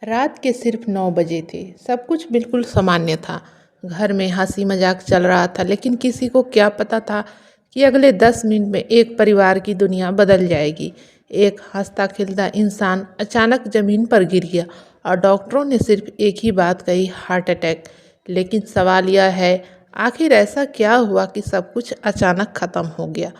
रात के सिर्फ 9 बजे थे। सब कुछ बिल्कुल सामान्य था। घर में हंसी मजाक चल रहा था, लेकिन किसी को क्या पता था कि अगले 10 मिनट में एक परिवार की दुनिया बदल जाएगी। एक हंसता खिलता इंसान अचानक जमीन पर गिर गया और डॉक्टरों ने सिर्फ एक ही बात कही, हार्ट अटैक। लेकिन सवाल यह है, आखिर ऐसा क्या हुआ कि सब कुछ अचानक ख़त्म हो गया।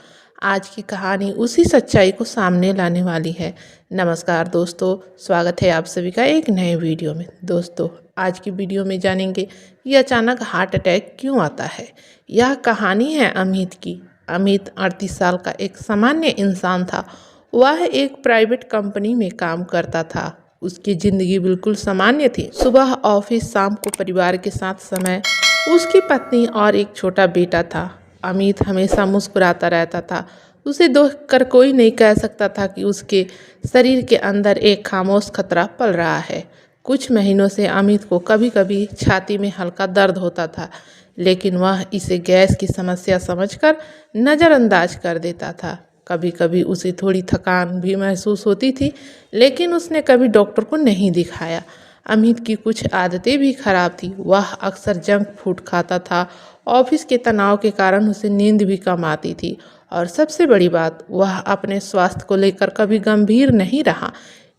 आज की कहानी उसी सच्चाई को सामने लाने वाली है। नमस्कार दोस्तों, स्वागत है आप सभी का एक नए वीडियो में। दोस्तों, आज की वीडियो में जानेंगे कि अचानक हार्ट अटैक क्यों आता है। यह कहानी है अमित की। अमित 38 साल का एक सामान्य इंसान था। वह एक प्राइवेट कंपनी में काम करता था। उसकी ज़िंदगी बिल्कुल सामान्य थी। सुबह ऑफिस, शाम को परिवार के साथ समय। उसकी पत्नी और एक छोटा बेटा था। अमित हमेशा मुस्कुराता रहता था। उसे देखकर कोई नहीं कह सकता था कि उसके शरीर के अंदर एक खामोश खतरा पल रहा है। कुछ महीनों से अमित को कभी कभी छाती में हल्का दर्द होता था, लेकिन वह इसे गैस की समस्या समझकर नज़रअंदाज कर देता था। कभी कभी उसे थोड़ी थकान भी महसूस होती थी, लेकिन उसने कभी डॉक्टर को नहीं दिखाया। अमित की कुछ आदतें भी खराब थी। वह अक्सर जंक फूड खाता था। ऑफिस के तनाव के कारण उसे नींद भी कम आती थी, और सबसे बड़ी बात, वह अपने स्वास्थ्य को लेकर कभी गंभीर नहीं रहा।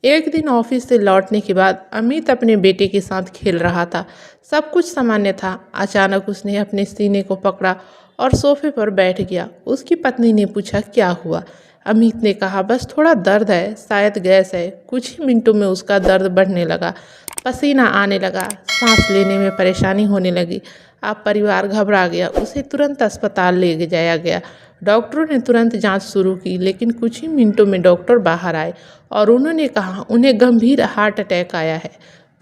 एक दिन ऑफिस से लौटने के बाद अमित अपने बेटे के साथ खेल रहा था। सब कुछ सामान्य था। अचानक उसने अपने सीने को पकड़ा और सोफे पर बैठ गया। उसकी पत्नी ने पूछा, क्या हुआ? अमित ने कहा, बस थोड़ा दर्द है, शायद गैस है। कुछ ही मिनटों में उसका दर्द बढ़ने लगा, पसीना आने लगा, सांस लेने में परेशानी होने लगी। अब परिवार घबरा गया। उसे तुरंत अस्पताल ले जाया गया। डॉक्टरों ने तुरंत जांच शुरू की, लेकिन कुछ ही मिनटों में डॉक्टर बाहर आए और उन्होंने कहा उन्हें गंभीर हार्ट अटैक आया है।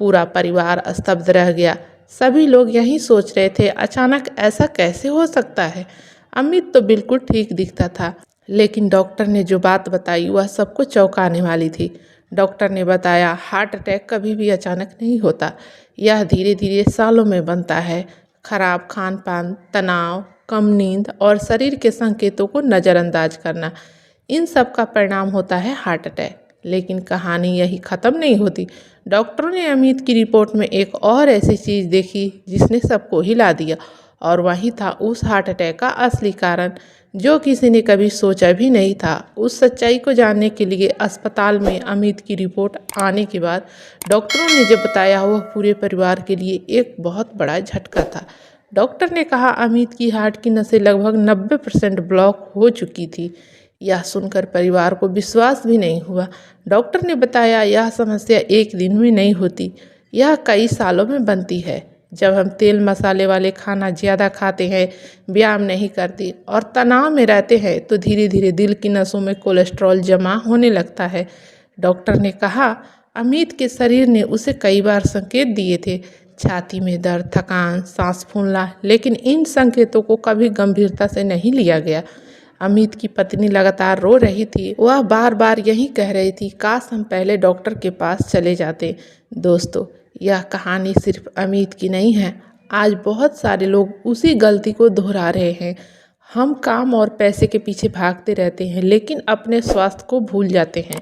पूरा परिवार स्तब्ध रह गया। सभी लोग यही सोच रहे थे, अचानक ऐसा कैसे हो सकता है। अमित तो बिल्कुल ठीक दिखता था, लेकिन डॉक्टर ने जो बात बताई वह सबको चौंकाने वाली थी। डॉक्टर ने बताया, हार्ट अटैक कभी भी अचानक नहीं होता। यह धीरे धीरे सालों में बनता है। खराब खान पान, तनाव, कम नींद और शरीर के संकेतों को नज़रअंदाज करना, इन सब का परिणाम होता है हार्ट अटैक। लेकिन कहानी यही ख़त्म नहीं होती। डॉक्टरों ने अमित की रिपोर्ट में एक और ऐसी चीज़ देखी जिसने सबको हिला दिया, और वही था उस हार्ट अटैक का असली कारण, जो किसी ने कभी सोचा भी नहीं था। उस सच्चाई को जानने के लिए अस्पताल में अमित की रिपोर्ट आने के बाद डॉक्टरों ने जो बताया वह पूरे परिवार के लिए एक बहुत बड़ा झटका था। डॉक्टर ने कहा, अमित की हार्ट की नसें लगभग 90% ब्लॉक हो चुकी थी। यह सुनकर परिवार को विश्वास भी नहीं हुआ। डॉक्टर ने बताया, यह समस्या एक दिन में नहीं होती, यह कई सालों में बनती है। जब हम तेल मसाले वाले खाना ज़्यादा खाते हैं, व्यायाम नहीं करते और तनाव में रहते हैं, तो धीरे धीरे दिल की नसों में कोलेस्ट्रॉल जमा होने लगता है। डॉक्टर ने कहा, अमित के शरीर ने उसे कई बार संकेत दिए थे, छाती में दर्द, थकान, सांस फूलना, लेकिन इन संकेतों को कभी गंभीरता से नहीं लिया गया। अमित की पत्नी लगातार रो रही थी। वह बार बार यही कह रही थी, काश हम पहले डॉक्टर के पास चले जाते। दोस्तों, यह कहानी सिर्फ अमित की नहीं है। आज बहुत सारे लोग उसी गलती को दोहरा रहे हैं। हम काम और पैसे के पीछे भागते रहते हैं, लेकिन अपने स्वास्थ्य को भूल जाते हैं।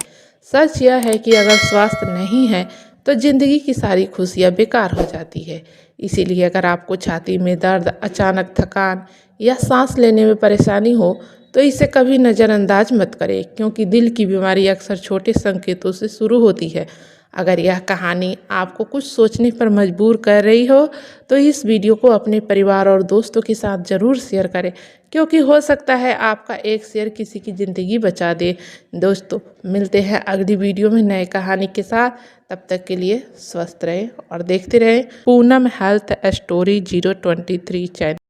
सच यह है कि अगर स्वास्थ्य नहीं है तो ज़िंदगी की सारी खुशियाँ बेकार हो जाती है। इसीलिए अगर आपको छाती में दर्द, अचानक थकान या सांस लेने में परेशानी हो, तो इसे कभी नज़रअंदाज मत करें, क्योंकि दिल की बीमारी अक्सर छोटे संकेतों से शुरू होती है। अगर यह कहानी आपको कुछ सोचने पर मजबूर कर रही हो, तो इस वीडियो को अपने परिवार और दोस्तों के साथ ज़रूर शेयर करें, क्योंकि हो सकता है आपका एक शेयर किसी की ज़िंदगी बचा दे। दोस्तों, मिलते हैं अगली वीडियो में नए कहानी के साथ। तब तक के लिए स्वस्थ रहें और देखते रहें पूनम हेल्थ स्टोरी 023 चैनल।